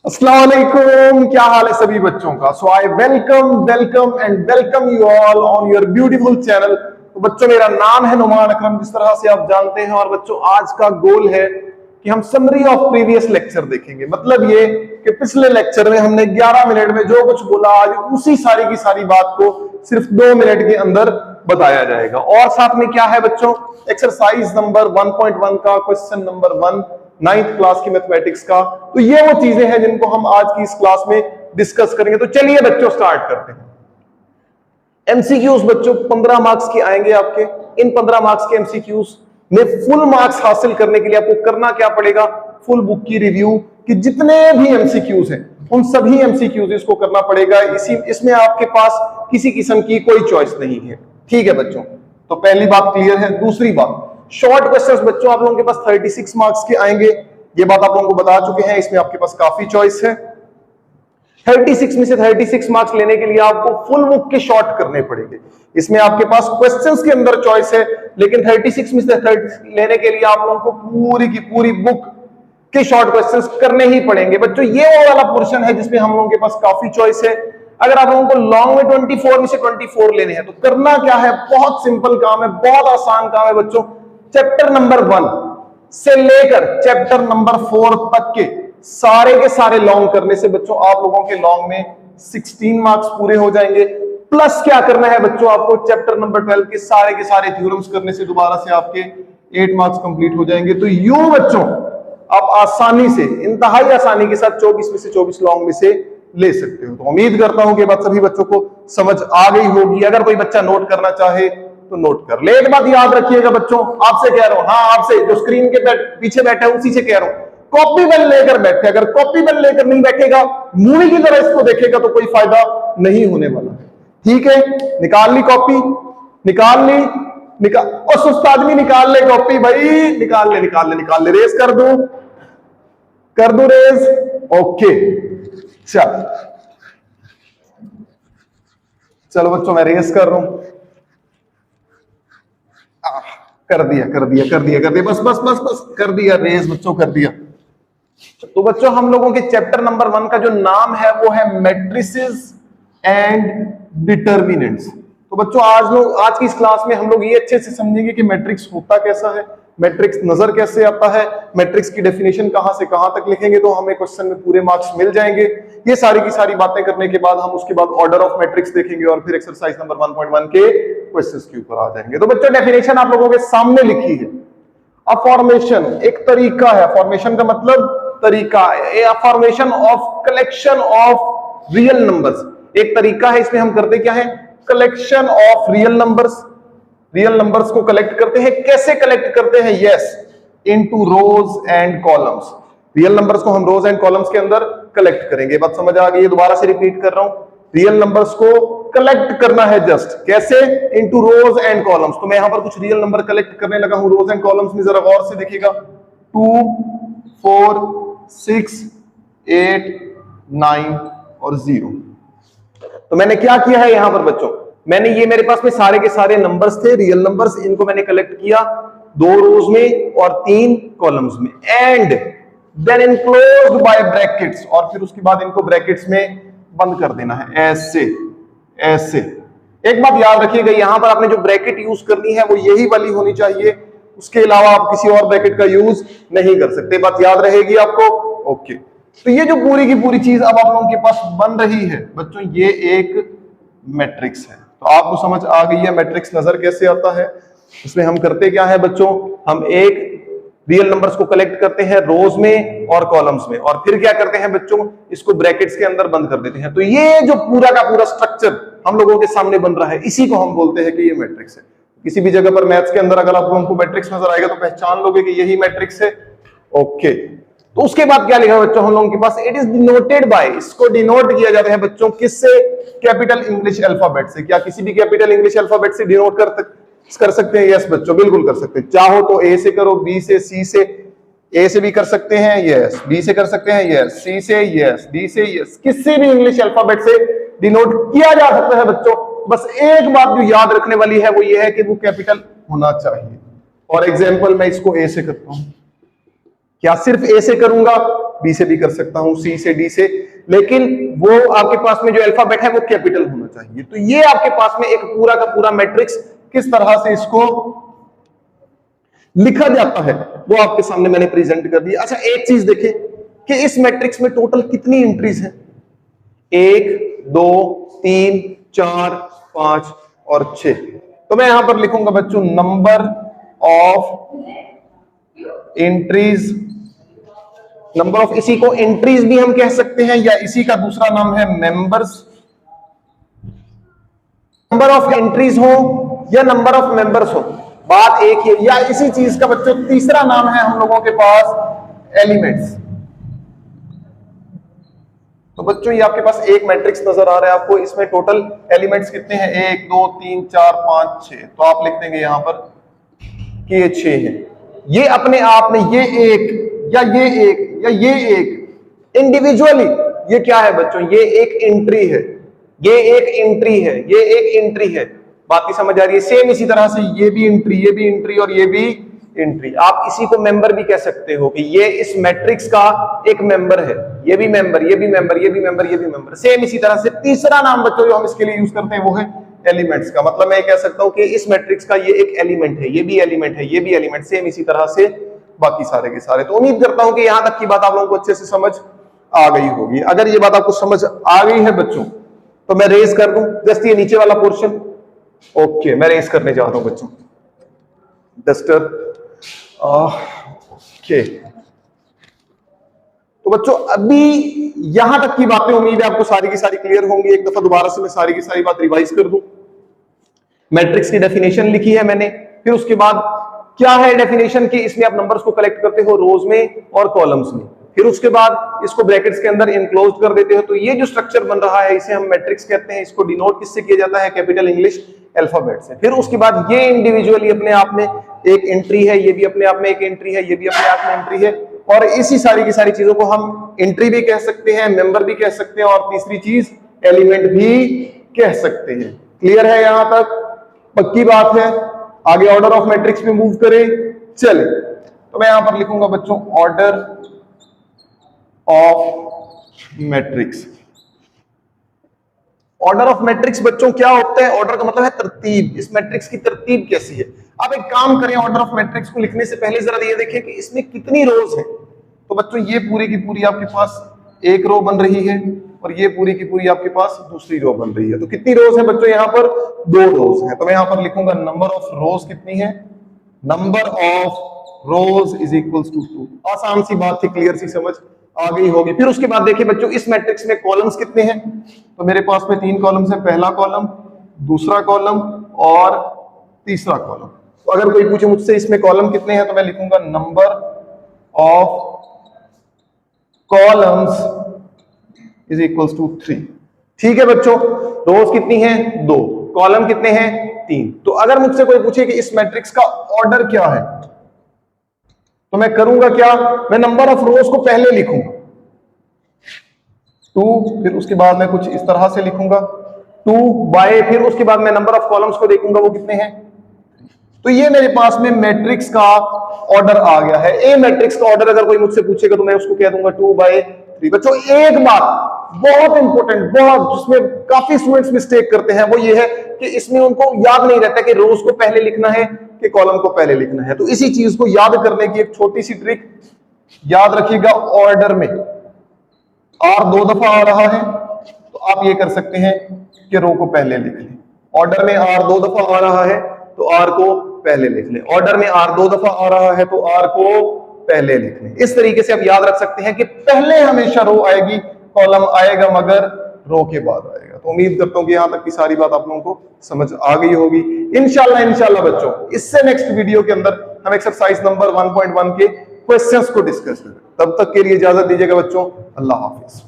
अस्सलाम वालेकुम, क्या हाल है सभी बच्चों का। So I welcome you all on your beautiful channel. तो बच्चों, मेरा नाम है नुमान अकरम, जिस तरह से आप जानते हैं। और बच्चों, आज का गोल है कि हम समरी ऑफ प्रीवियस लेक्चर देखेंगे। मतलब ये कि पिछले लेक्चर में हमने 11 मिनट में जो कुछ बोला, आज उसी सारी की सारी बात को सिर्फ 2 मिनट के अंदर बताया जाएगा। और साथ में क्या है बच्चों, एक्सरसाइज नंबर 1.1 का क्वेश्चन नंबर 1 9th क्लास की मैथमेटिक्स का। तो ये वो चीजें हैं जिनको हम आज की इस क्लास में डिस्कस करेंगे। तो चलिए बच्चों, स्टार्ट करते हैं। एमसीक्यूज बच्चों 15 मार्क्स के आएंगे आपके। इन 15 मार्क्स के एमसीक्यूज में फुल मार्क्स हासिल करने के लिए आपको करना क्या पड़ेगा, फुल बुक की रिव्यू कि जितने भी एमसीक्यूज हैं उन सभी एमसीक्यूज को करना पड़ेगा। इसमें आपके पास किसी किस्म की कोई चॉइस नहीं है। ठीक है बच्चों, तो पहली बात क्लियर है। दूसरी बात, शॉर्ट क्वेश्चंस बच्चों आप लोगों के पास 36 मार्क्स के आएंगे। ये बात आप लोगों को बता चुके हैं। इसमें आपके पास काफी चॉइस है। 36 में से 36 मार्क्स लेने के लिए आपको फुल बुक के शॉर्ट करने पड़ेंगे। इसमें आपके पास क्वेश्चंस के अंदर चॉइस है, लेकिन 36 में से 30 लेने के लिए आप लोगों को पूरी की पूरी बुक के शॉर्ट क्वेश्चंस करने ही पड़ेंगे। बच्चों, ये वो वाला पोर्शन है जिसमें हम लोगों के पास काफी चॉइस है। अगर आप लोगों को लॉन्ग में 24 में से 24 लेने हैं तो करना क्या है, बहुत सिंपल काम है, बहुत आसान काम है बच्चों। चैप्टर नंबर 1 से लेकर चैप्टर नंबर 4 तक के सारे लॉन्ग करने से बच्चों आप लोगों के लॉन्ग में 16 मार्क्स पूरे हो जाएंगे। प्लस क्या करना है बच्चों, आपको चैप्टर नंबर 12 के सारे थ्योरम्स करने से दोबारा से आपके 8 मार्क्स कंप्लीट हो जाएंगे। तो यूं बच्चों आप आसानी से, इंतहाई आसानी के साथ 24 में से 24 लॉन्ग में से ले सकते हो। तो उम्मीद करता हूं कि बात सभी बच्चों को समझ आ गई होगी। अगर कोई बच्चा नोट करना चाहे तो नोट कर ले। एक बात याद रखिएगा बच्चों, आपसे कह रहा हूं, हाँ आपसे जो स्क्रीन के पीछे बैठे उसी से कह रहा हूं, कॉपी पेन लेकर बैठे। अगर कॉपी पेन लेकर नहीं बैठेगा, मूवी की तरह इसको देखेगा तो कोई फायदा नहीं होने वाला है। ठीक है, निकाल ली कॉपी, निकाल ली, और सुस्त आदमी निकाल ले कॉपी भाई, निकाल ले। रेस कर दूं रेस। ओके, चलो बच्चों, मैं रेस कर रहा हूं। कर दिया, बस कर दिया रेस बच्चों, कर दिया। तो बच्चों, हम लोगों के चैप्टर नंबर 1 का जो नाम है वो है मैट्रिसेस एंड डिटर्मिनेंट्स। तो बच्चों, आज की इस क्लास में हम लोग ये अच्छे से समझेंगे कि मैट्रिक्स होता कैसा है, मैट्रिक्स नजर कैसे आता है, मैट्रिक्स की डेफिनेशन कहां से कहां तक लिखेंगे तो हमें क्वेश्चन में पूरे मार्क्स मिल जाएंगे। ये सारी की सारी बातें करने के बाद हम उसके बाद ऑर्डर ऑफ मैट्रिक्स देखेंगे और फिर एक्सरसाइज नंबर 1.1 के क्वेश्चंस के ऊपर आ जाएंगे। तो बच्चों, डेफिनेशन आप लोगों के सामने लिखी है। अ फॉर्मेशन एक तरीका है। फॉर्मेशन का मतलब तरीका है। A formation of collection of real numbers एक तरीका है। इसमें हम करते क्या है, कलेक्शन ऑफ रियल नंबर्स को कलेक्ट करते हैं। कैसे कलेक्ट करते हैं, yes, into rose and columns. Real numbers को हम रोज एंड कॉलम्स के अंदर कलेक्ट करेंगे। बात समझ आ गई? दोबारा से रिपीट कर रहा हूं, रियल नंबर्स को कलेक्ट करना है। जस्ट कैसे, इनटू रोज एंड कॉलम्स। तो मैं यहां पर कुछ रियल नंबर कलेक्ट करने लगा हूं रोज एंड कॉलम्स में। जरा गौर से देखिएगा, 2 4 6 8 9 और 0। तो मैंने क्या किया है यहां पर बच्चों, मैंने ये मेरे पास में सारे के सारे नंबर्स थे, रियल नंबर्स, इनको मैंने कलेक्ट किया 2 रोज में और 3 कॉलम्स में। And then enclosed by brackets, और फिर उसके बाद इनको ब्रैकेट्स में बंद कर देना है, ऐसे। एक बात याद रखिएगा, यहां पर आपने जो ब्रैकेट यूज करनी है वो यही वाली होनी चाहिए, उसके अलावा आप किसी और ब्रैकेट का यूज नहीं कर सकते। बात याद रहेगी आपको? ओके। तो ये जो पूरी की पूरी चीज अब आप लोगों के पास बन रही है बच्चों, ये एक मैट्रिक्स है। तो आपको समझ आ गई है मैट्रिक्स नजर कैसे आता है। इसमें हम करते क्या है बच्चों, हम एक रियल नंबर्स को कलेक्ट करते हैं रोज में और कॉलम्स में, और फिर क्या करते हैं बच्चों, इसको ब्रैकेट्स के अंदर बंद कर देते हैं। तो ये जो पूरा का पूरा स्ट्रक्चर हम लोगों के सामने बन रहा है, इसी को हम बोलते हैं कि ये मैट्रिक्स है। किसी भी जगह पर मैथ्स के अंदर अगर आप लोगों को मैट्रिक्स नजर आएगा तो पहचान लोगे कि यही मैट्रिक्स है। ओके, तो उसके बाद क्या लिखा है बच्चों हम लोगों के पास, इट इज डिनोटेड बाय, इसको डिनोट किया जाता है बच्चों किससे, कैपिटल इंग्लिश अल्फाबेट से। क्या किसी भी कैपिटल इंग्लिश अल्फाबेट से डिनोट कर सकते हैं? यस बच्चों, बिल्कुल कर सकते हैं। चाहो तो ए से करो, बी से, सी से, ए से भी कर सकते हैं, यस, बी से कर सकते हैं, यस, सी से, यस, डी से, यस, किसी भी इंग्लिश अल्फाबेट से डिनोट किया जा सकता है बच्चों। बस एक बात जो याद रखने वाली है वो ये है कि वो कैपिटल होना चाहिए। और एग्जांपल मैं इसको ए से करता हूं, क्या सिर्फ ए से करूंगा? बी से भी कर सकता हूं, सी से, डी से, लेकिन वो आपके पास में जो अल्फाबेट है वो कैपिटल होना चाहिए। तो ये आपके पास में एक पूरा का पूरा मैट्रिक्स किस तरह से इसको लिखा जाता है वो आपके सामने मैंने प्रेजेंट कर दिया। अच्छा, एक चीज देखें कि इस मैट्रिक्स में टोटल कितनी एंट्रीज हैं? 1 2 3 4 5 और 6। तो मैं यहां पर लिखूंगा बच्चों number of entries, number of, इसी को एंट्रीज भी हम कह सकते हैं या इसी का दूसरा नाम है मेंबर्स। नंबर ऑफ एंट्रीज हो या नंबर ऑफ मेंबर्स हो, बात एक ही, या इसी चीज का बच्चों तीसरा नाम है हम लोगों के पास एलिमेंट्स। तो बच्चों ये आपके पास एक मैट्रिक्स नजर आ रहा है आपको, इसमें टोटल एलिमेंट्स कितने हैं? 1 2 3 4 5 6। तो आप लिख देंगे यहां पर कि ये 6 है। ये अपने आप में ये एक या ये एक या ये एक इंडिविजुअली ये क्या है बच्चों? ये एक एंट्री है, ये एक एंट्री है, ये एक एंट्री है। बात ही समझ आ रही है? सेम इसी तरह से ये भी एंट्री, ये भी एंट्री और ये भी एंट्री। आप इसी को मेंबर भी कह सकते हो कि ये इस मैट्रिक्स का एक मेंबर है, ये भी मेंबर, ये भी मेंबर, ये भी मेंबर, ये भी मेंबर। सेम इसी तरह से तीसरा नाम बच्चों जो हम इसके लिए यूज करते हैं वो है एलिमेंट्स का। मतलब मैं कह सकता हूं कि इस मैट्रिक्स का ये एक एलिमेंट है, ये भी एलिमेंट है, ये भी एलिमेंट, सेम इसी तरह से बाकी सारे के सारे। तो उम्मीद करता हूं कि यहां तक की बात आप लोगों को अच्छे से समझ आ गई होगी। अगर ये बात आपको समझ आ गई है बच्चों तो मैं रेज कर दूं जस्ट ये नीचे वाला पोर्शन। ओके, मैं रेज करने जा रहा हूं बच्चों, डस्टर। ओके, तो बच्चों अभी यहां तक की बातें उम्मीद है आपको सारी की सारी क्लियर होंगी। एक दफा दोबारा से मैं सारी की सारी बात रिवाइज कर दूं। मैट्रिक्स की डेफिनेशन लिखी है मैंने, फिर उसके बाद क्या है डेफिनेशन की, इसमें आप नंबर्स को कलेक्ट करते हो रोज में और कॉलम्स में, फिर उसके बाद इसको ब्रैकेट्स के अंदर इनक्लोज कर देते हो। तो ये जो स्ट्रक्चर बन रहा है इसे हम मैट्रिक्स कहते हैं। इसको डिनोट किससे किया जाता है? कैपिटल इंग्लिश अल्फाबेट से। फिर उसके बाद ये इंडिविजुअली अपने आप में एक एंट्री है, ये भी अपने आप में एक एंट्री है, ये भी अपने आप में एंट्री है, और इसी सारी की सारी चीजों को हम एंट्री भी कह सकते हैं, मेंबर भी कह सकते हैं, और तीसरी चीज एलिमेंट भी कह सकते हैं। क्लियर है? यहां तक पक्की बात है? आगे ऑर्डर ऑफ मैट्रिक्स में मूव करें। चले, तो मैं यहां पर लिखूंगा बच्चों order of matrix. Order of matrix बच्चों क्या होता है? ऑर्डर का मतलब है तरतीब। इस मैट्रिक्स की तरतीब कैसी है? आप एक काम करें, ऑर्डर ऑफ मैट्रिक्स को लिखने से पहले जरा ये देखें कि इसमें कितनी रोज हैं। तो बच्चों ये पूरी की पूरी आपके पास एक रो बन रही है और ये पूरी की पूरी आपके पास दूसरी रो बन रही है। तो कितनी रोज है बच्चों? यहाँ पर 2 रोज है। तो मैं यहां पर लिखूंगा नंबर ऑफ रोज कितनी है? Number of rows is equals to 2। आसान सी बात थी, क्लियर सी समझ आ गई होगी। फिर उसके बाद देखिए बच्चों इस मैट्रिक्स में कॉलम्स कितने हैं? तो मेरे पास में 3 कॉलम्स हैं, पहला कॉलम, दूसरा कॉलम और तीसरा कॉलम। तो अगर कोई पूछे मुझसे इसमें कॉलम कितने हैं तो मैं लिखूंगा number of columns is equals to 3। ठीक है बच्चों, रोज कितनी हैं? 2, कॉलम कितने हैं? 3। तो अगर मुझसे कोई पूछे कि इस मैट्रिक्स का ऑर्डर क्या है तो मैं करूंगा क्या? मैं नंबर ऑफ रोज को पहले लिखूंगा 2, फिर उसके बाद मैं कुछ इस तरह से लिखूंगा 2 बाय, फिर उसके बाद मैं नंबर ऑफ कॉलम्स को देखूंगा वो कितने हैं। तो ये मेरे पास में मैट्रिक्स का ऑर्डर आ गया है। ए मैट्रिक्स का ऑर्डर अगर कोई मुझसे पूछेगा तो मैं उसको कह दूंगा 2/3। बच्चों एक बात बहुत इंपॉर्टेंट, बहुत, जिसमें काफी स्टूडेंट्स मिस्टेक करते हैं, वो ये है कि इसमें उनको याद नहीं रहता कि रोज को पहले लिखना है कि कॉलम को पहले लिखना है। तो इसी चीज को याद करने की एक छोटी सी ट्रिक याद रखिएगा। ऑर्डर में आर 2 दफा आ रहा है तो आप ये कर सकते हैं कि रो को पहले लिख लें। ऑर्डर में आर 2 दफा आ रहा है तो आर को पहले लिख लें। ऑर्डर में आर 2 दफा आ रहा है तो आर को पहले लिख लें। इस तरीके से आप याद रख सकते हैं कि पहले हमेशा रो आएगी, कॉलम आएगा मगर रो के बाद आएगा। तो उम्मीद करता हूं कि यहां तक की सारी बात आप लोगों को समझ आ गई होगी। इंशाल्लाह बच्चों इससे नेक्स्ट वीडियो के अंदर हम एक्सरसाइज नंबर 1.1 के क्वेश्चंस को डिस्कस करें। तब तक के लिए इजाजत दीजिएगा बच्चों। अल्लाह हाफिज।